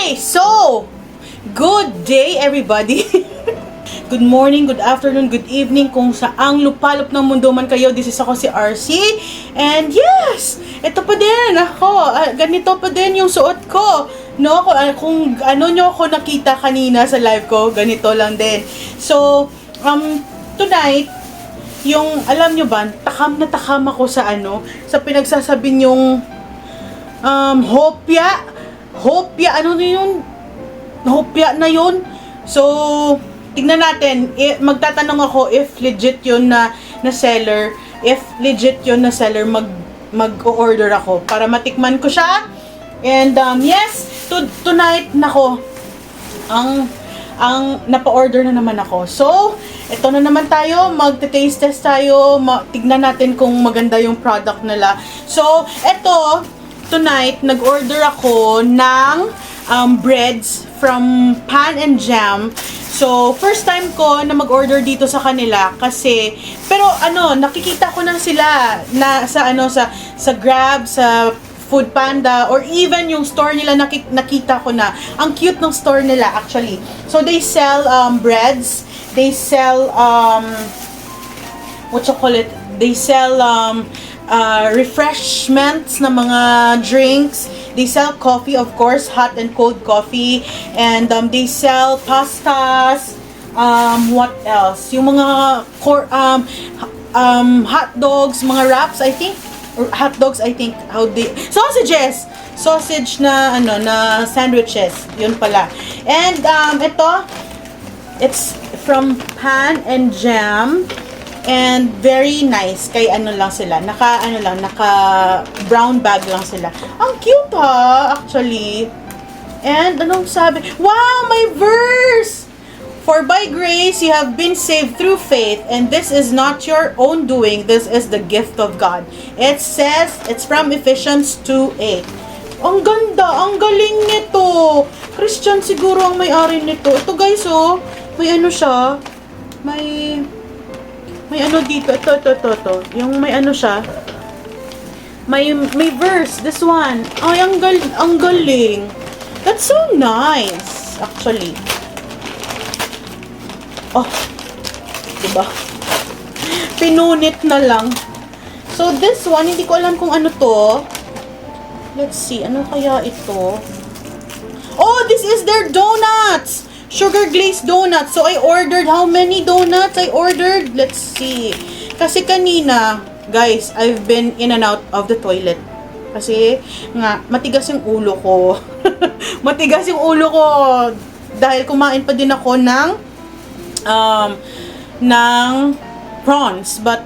Okay, so, good day everybody. Good morning, good afternoon, good evening, kung saang lupalop ng mundo man kayo. This is ako si RC. And yes, ito pa din ako. Ganito pa din yung suot ko. No, kung ano nyo ako nakita kanina sa live ko, ganito lang din. So, tonight, yung, alam nyo ba, takam na takam ako sa sa pinagsasabi nyong, hopya, ano na yun? Hopya na yun. So, tignan natin, magtatanong ako if legit yun na seller, if legit yun na seller, mag-order ako para matikman ko siya. And, yes, tonight, nako, ang napa-order na naman ako. So, ito na naman tayo, mag-taste test tayo, tignan natin kung maganda yung product nila. So, ito, tonight, nag-order ako ng breads from Pan and Jam. So, first time ko na mag-order dito sa kanila kasi, pero nakikita ko na sila na sa Grab, sa Food Panda, or even yung store nila nakita ko na. Ang cute ng store nila actually. So, they sell breads, they sell what you call it? They sell refreshments na mga drinks. They sell coffee, of course, hot and cold coffee. And they sell pastas. What else? Yung mga hot dogs, mga wraps, I think. Or hot dogs, I think. Sausages! Sausage na, na sandwiches. Yun pala. And, it's from Pan and Jam. And very nice. Kay lang sila. Naka brown bag lang sila. Ang cute ha, actually. And anong sabi? Wow, my verse! For by grace you have been saved through faith, and this is not your own doing. This is the gift of God. It says, it's from Ephesians 2:8. Ang ganda, ang galing nito. Christian siguro ang may-ari nito. Ito guys, oh. May siya. May dito, ito. Yung may siya. May verse, this one. Ay, ang galing. That's so nice, actually. Oh, diba? Pinunit na lang. So, this one, hindi ko alam kung ano to. Let's see, ano kaya ito? Oh, this is their donuts! Sugar glazed donuts. So, I ordered how many donuts I ordered? Let's see. Kasi kanina, guys, I've been in and out of the toilet. Kasi, nga, matigas yung ulo ko. Matigas yung ulo ko. Dahil kumain pa din ako ng prawns. But,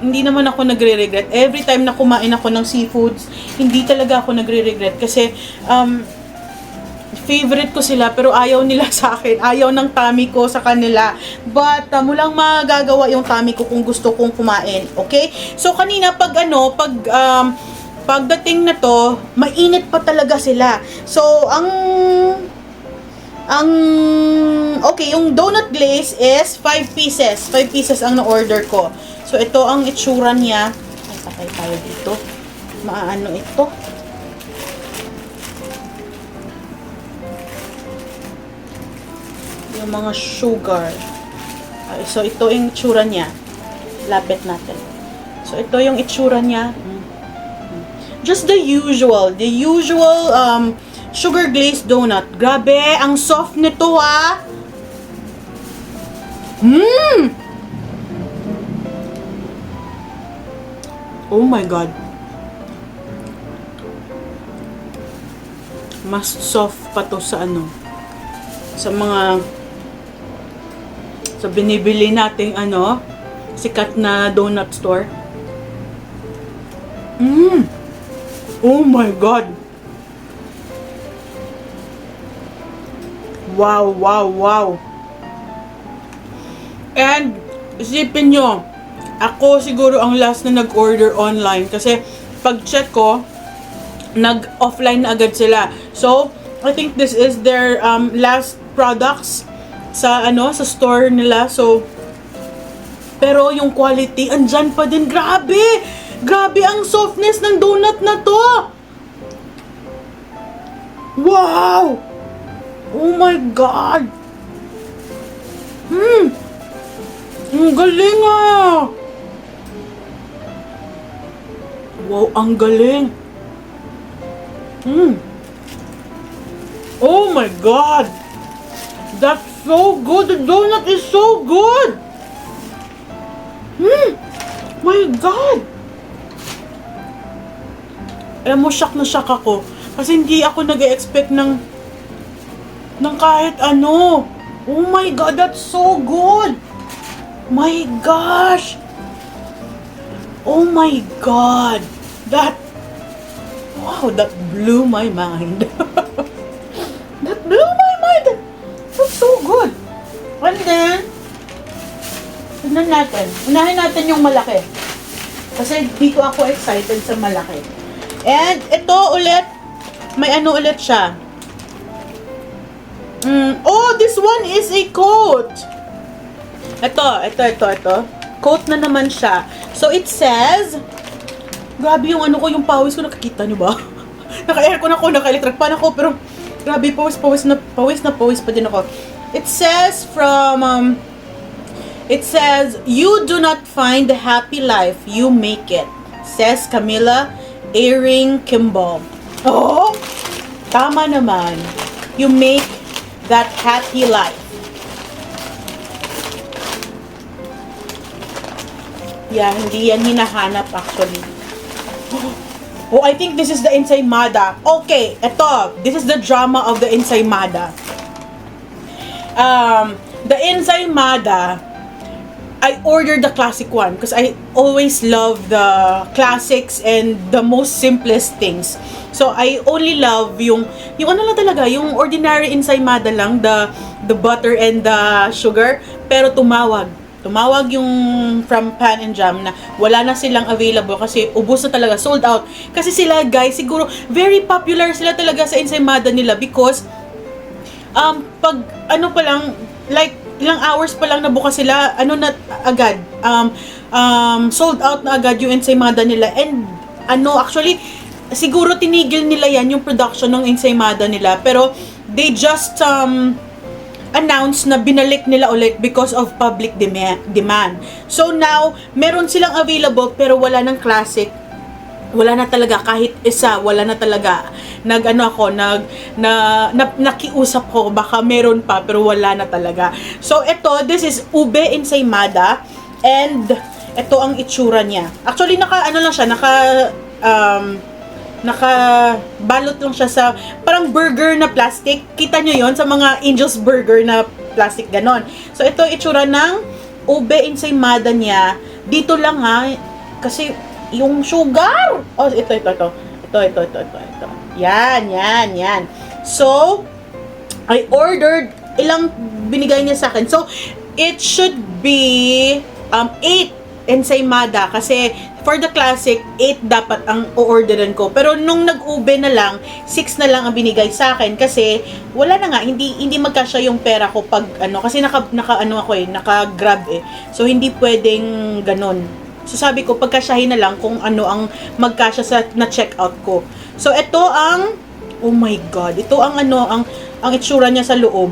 hindi naman ako nagre-regret. Every time na kumain ako ng seafoods, hindi talaga ako nagre-regret. Kasi, favorite ko sila, pero ayaw nila sa akin. Ayaw ng tummy ko sa kanila. But, mulang magagawa yung tummy ko kung gusto kong kumain. Okay? So, kanina, pagdating na to, mainit pa talaga sila. So, okay, yung donut glaze is 5 pieces. 5 pieces ang na-order ko. So, ito ang itsura niya. Ay, sakay tayo dito. Maano ito? Yung mga sugar. So, ito yung itsura niya. Lapit natin. So, ito yung itsura niya. Just the usual sugar glazed donut. Grabe, ang soft nito ha. Oh my God. Mas soft pa to sa sa binibili nating sikat na donut store. Oh my God. Wow. And isipin nyo, ako siguro ang last na nag-order online kasi pag-check ko, nag-offline na agad sila. So, I think this is their last products sa sa store nila. So, pero yung quality andyan pa din. Grabe ang softness ng donut na to. Wow! Oh my God! Ang galing ah! Wow, ang galing! Oh my God! That's so good! The donut is so good! My God! Alam mo, shock na shock ako. Kasi hindi ako nag-expect ng kahit ano. Oh my God, that's so good! My gosh! Oh my God! Wow, that blew my mind. That blew my mind! That's so good! And then, tignan natin. Unahin natin yung malaki. Kasi dito ako excited sa malaki. And ito ulit, may ano ulit siya. Oh, this one is a coat. Ito. Coat na naman siya. So it says, grabe yung ano ko, yung pawis ko, nakikita nyo ba? Naka-aircon ako, naka-electric pan ako, pero grabe, pawis pa din ako. It says you do not find the happy life, you make it. Says Camilla Airing Kimball. Oh, tama naman. You make that happy life. Yeah, hindi yan hinahanap actually. Oh, I think this is the ensaymada. Okay, eto. This is the drama of the ensaymada. The ensaymada, I ordered the classic one because I always love the classics and the most simplest things. So I only love yung ano lang talaga, yung ordinary ensaymada lang, the butter and the sugar, pero tumawag yung from Pan and Jam na wala na silang available kasi ubos na talaga, sold out. Kasi sila guys, siguro very popular sila talaga sa ensaymada nila because pag ano pa lang, like ilang hours pa lang nabukas sila, ano na agad, sold out na agad yung ensaymada nila. And ano, actually siguro tinigil nila yan yung production ng ensaymada nila, pero they just announced na binalik nila ulit because of public demand. So now, meron silang available pero wala ng classic. Wala na talaga, kahit isa, wala na talaga. Nakiusap ko, baka meron pa, pero wala na talaga. So, this is ube ensaymada, and ito ang itsura niya. Actually, nakabalot lang siya sa parang burger na plastic. Kita nyo yon sa mga Angel's Burger na plastic, ganon. So, ito itsura ng ube ensaymada niya. Dito lang ha, kasi yung sugar. Oh, ito. Yan. So, I ordered, ilang binigay niya sa akin. So, it should be 8 ensaymada kasi for the classic, 8 dapat ang o-orderan ko. Pero nung nag-ube na lang, 6 na lang ang binigay sa akin kasi wala na nga, hindi magkasya yung pera ko pag ano, kasi naka-grab eh. So hindi pwedeng ganon. So sabi ko, pagkasyahin na lang kung ano ang magkasya sa na-checkout ko. So ito ang, oh my God, ito ang ang itsura niya sa loob.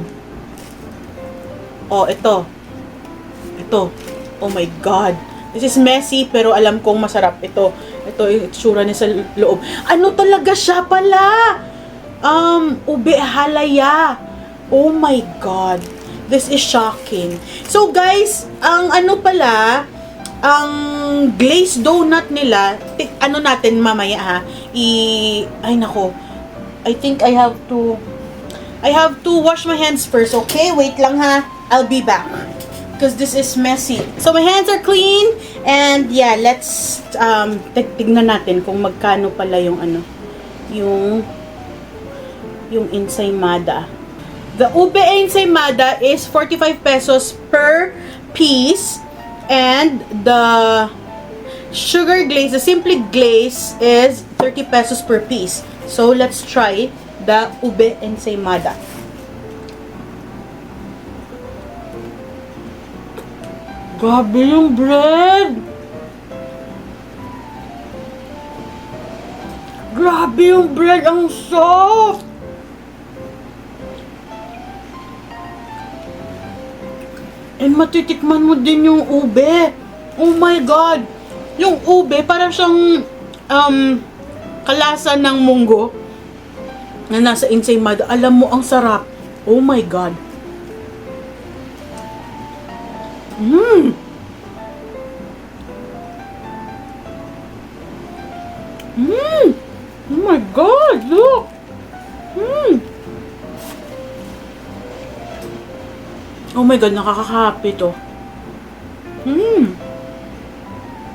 Oh, ito. Oh my God. This is messy, pero alam kong masarap ito. Ito yung itsura niya sa loob. Ano talaga siya pala? Ube halaya. Oh my God. This is shocking. So guys, ang ang glazed donut nila, ano natin mamaya ha? Ay nako. I think I have to wash my hands first, okay? Wait lang ha. I'll be back. Because this is messy. So my hands are clean, and yeah, let's tignan natin kung magkano pala yung yung ensaymada. The ube ensaymada is 45 pesos per piece, and the sugar glaze, the simply glaze, is 30 pesos per piece. So let's try the ube ensaymada. Grabe yung bread! Grabe yung bread! Ang soft! And matitikman mo din yung ube. Oh my God! Yung ube, parang siyang kalasa ng munggo na nasa ensaymada. Alam mo, ang sarap. Oh my God! Mmm! Mmm! Oh my God! Look! Mmm! Oh my God, nakaka-happy to. Mmm!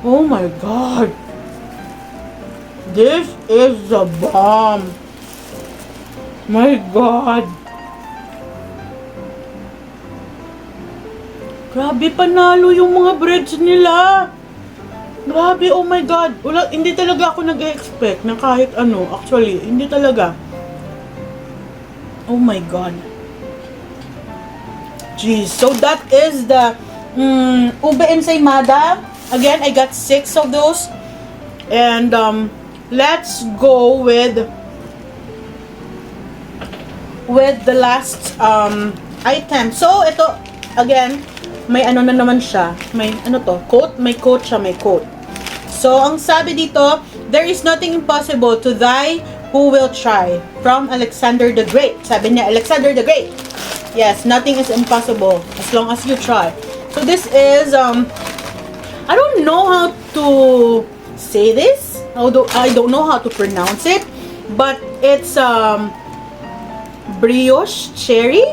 Oh my God! This is the bomb! My God! Grabe, panalo yung mga breads nila! Grabe, oh my God! Wala, hindi talaga ako nag-expect na kahit ano. Actually, hindi talaga. Oh my God! Jeez, so that is the ube ensaymada. Again, I got 6 of those. And let's go with the last item. So ito again, may ano na naman siya. May ano to? Quote, may quote siya, may quote. So ang sabi dito, there is nothing impossible to thy who will try. From Alexander the Great. Sabi niya, Alexander the Great. Yes, nothing is impossible as long as you try. So this is I don't know how to say this. Although I don't know how to pronounce it, but it's brioche cherry.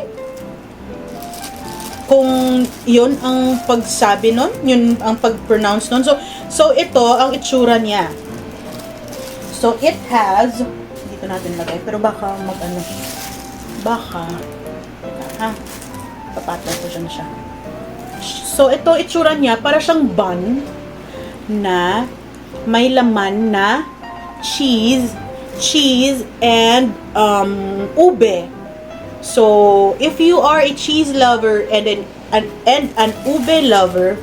Kung yun ang pagsabi nun, yun ang pag-pronounce nun. So ito ang itsura niya. So it has, dito natin lagay, pero baka mag-ano, baka ha, papatay ko siya. So ito itsura niya, para siyang bun na may laman na cheese and ube. So if you are a cheese lover and an ube lover,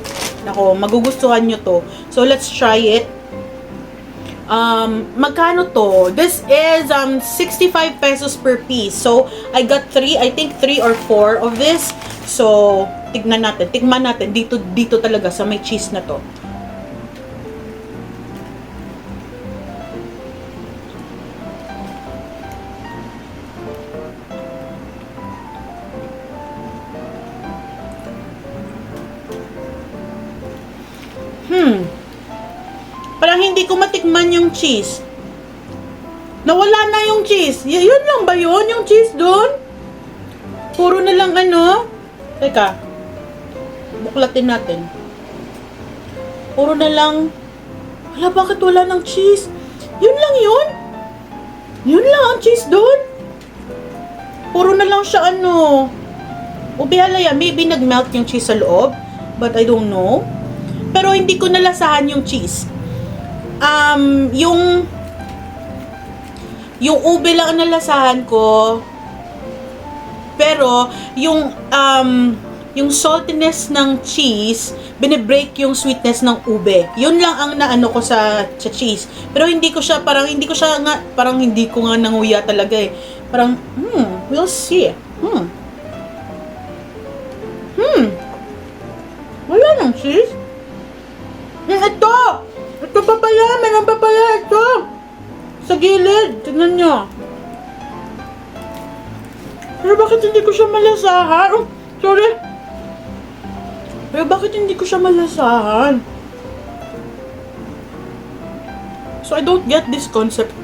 nako, magugustuhan nyo to. So let's try it. Magkano to? This is 65 pesos per piece. So I got 3, I think 3 or 4 of this. So tignan natin, tikman natin dito talaga sa may cheese na to. Parang hindi ko matikman yung cheese. Nawala na yung cheese. Yun lang ba yun? Yung cheese doon? Puro na lang ano? Teka. Buklatin natin. Puro na lang. Wala, bakit wala ng cheese? Yun lang yun? Yun lang ang cheese doon? Puro na lang siya ano. Ube halaya. Maybe nag-melt yung cheese sa loob. But I don't know. Pero hindi ko nalasahan yung cheese. Yung ube lang ang nalasahan ko. Pero yung saltiness ng cheese, binibreak yung sweetness ng ube. Yun lang ang naano ko sa cheese. Pero hindi ko nga nanguya talaga eh. Parang we'll see. Wala ng cheese. Ito papaya, meron papaya ito. Sa gilid, tignan nyo. Pero bakit hindi ko siya malasahan? Sorry. Pero bakit hindi ko siya malasahan? So I don't get this concept.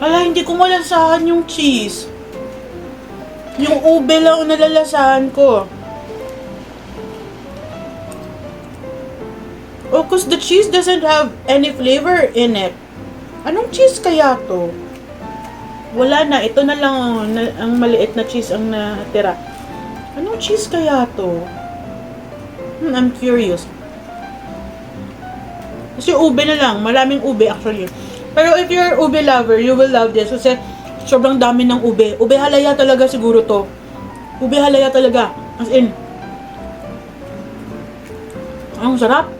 Kaya hindi ko malasahan yung cheese. Yung ube lang ang nalalasahan ko. Oh, cause the cheese doesn't have any flavor in it. Anong cheese kaya to? Wala na. Ito na lang ang maliit na cheese ang natira. Anong cheese kaya to? I'm curious. Kasi ube na lang. Maraming ube actually. Pero if you're ube lover, you will love this. Kasi sobrang dami ng ube. Ube halaya talaga siguro to. Ube halaya talaga. As in. Ang sarap.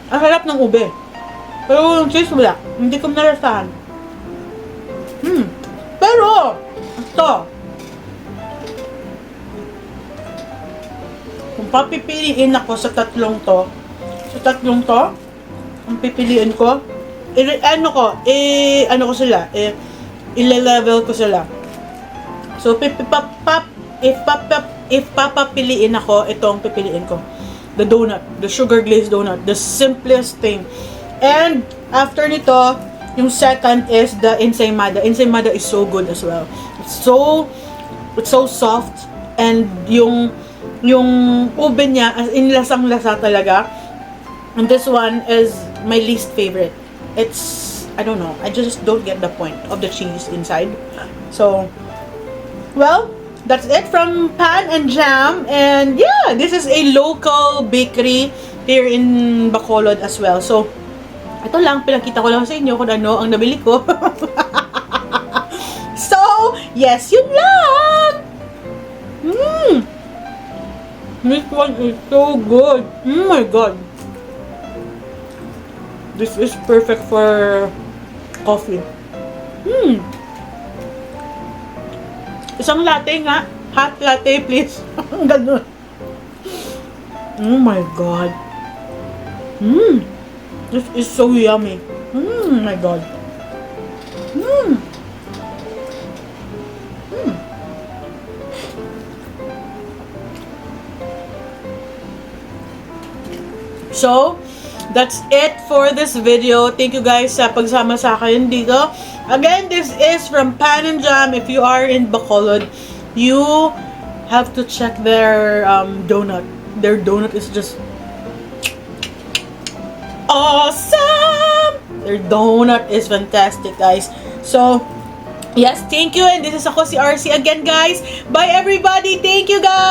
Ang harap ng ube. Pero yung cheese wala. Hindi ko nalasahan. Pero, ito. Kung papipiliin ako sa tatlong to, ang pipiliin ko, ano ko sila, ile-level ko sila. So, if papapiliin ako, itong pipiliin ko. The donut, the sugar glazed donut, the simplest thing. And, after nito, yung second is the ensaymada. Ensaymada is so good as well. It's so soft, and yung ube niya, as in lasang-lasa talaga. And this one is my least favorite. It's, I don't know, I just don't get the point of the cheese inside. So, well, that's it from Pan and Jam. And yeah, this is a local bakery here in Bacolod as well. So, ito lang, pinakita ko lang sa inyo kung ano ang nabili ko. So, yes, yun lang! This one is so good. Oh my god. This is perfect for coffee. Isang latte nga. Hot latte, please. Ganun. Oh my god. This is so yummy. My god. So, that's it for this video. Thank you guys sa pagsama sa akin dito. Again, this is from Pan and Jam. If you are in Bacolod, you have to check their donut. Their donut is just awesome! Their donut is fantastic, guys. So, yes, thank you. And this is ako si RC again, guys. Bye, everybody. Thank you, guys.